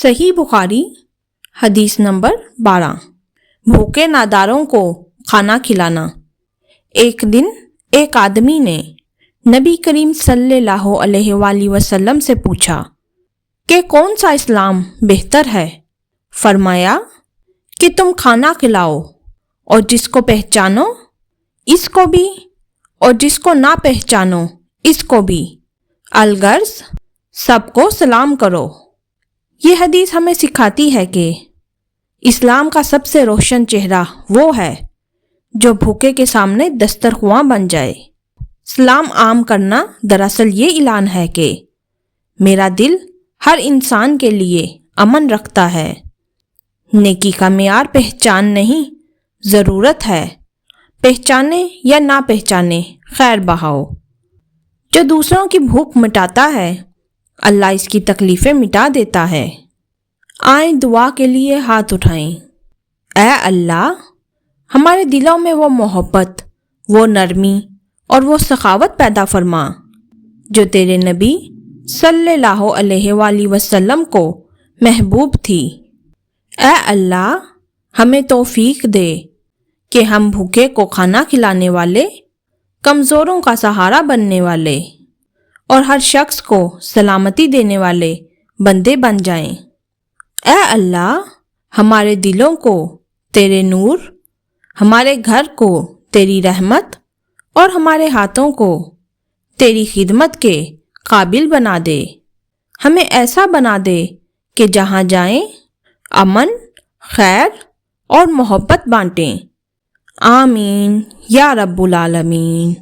صحیح بخاری حدیث نمبر 12۔ بھوکے ناداروں کو کھانا کھلانا۔ ایک دن ایک آدمی نے نبی کریم صلی اللہ علیہ وآلہ وسلم سے پوچھا کہ کون سا اسلام بہتر ہے؟ فرمایا کہ تم کھانا کھلاؤ اور جس کو پہچانو اس کو بھی اور جس کو نہ پہچانو اس کو بھی، الغرض سب کو سلام کرو۔ یہ حدیث ہمیں سکھاتی ہے کہ اسلام کا سب سے روشن چہرہ وہ ہے جو بھوکے کے سامنے دسترخواں بن جائے۔ سلام عام کرنا دراصل یہ اعلان ہے کہ میرا دل ہر انسان کے لیے امن رکھتا ہے۔ نیکی کا معیار پہچان نہیں، ضرورت ہے۔ پہچانے یا نہ پہچانے خیر بہاؤ۔ جو دوسروں کی بھوک مٹاتا ہے اللہ اس کی تکلیفیں مٹا دیتا ہے۔ آئیں دعا کے لیے ہاتھ اٹھائیں۔ اے اللہ، ہمارے دلوں میں وہ محبت، وہ نرمی اور وہ سخاوت پیدا فرما جو تیرے نبی صلی اللہ علیہ وآلہ وسلم کو محبوب تھی۔ اے اللہ، ہمیں توفیق دے کہ ہم بھوکے کو کھانا کھلانے والے، کمزوروں کا سہارا بننے والے اور ہر شخص کو سلامتی دینے والے بندے بن جائیں۔ اے اللہ، ہمارے دلوں کو تیرے نور، ہمارے گھر کو تیری رحمت اور ہمارے ہاتھوں کو تیری خدمت کے قابل بنا دے۔ ہمیں ایسا بنا دے کہ جہاں جائیں امن، خیر اور محبت بانٹیں۔ آمین یا رب العالمین۔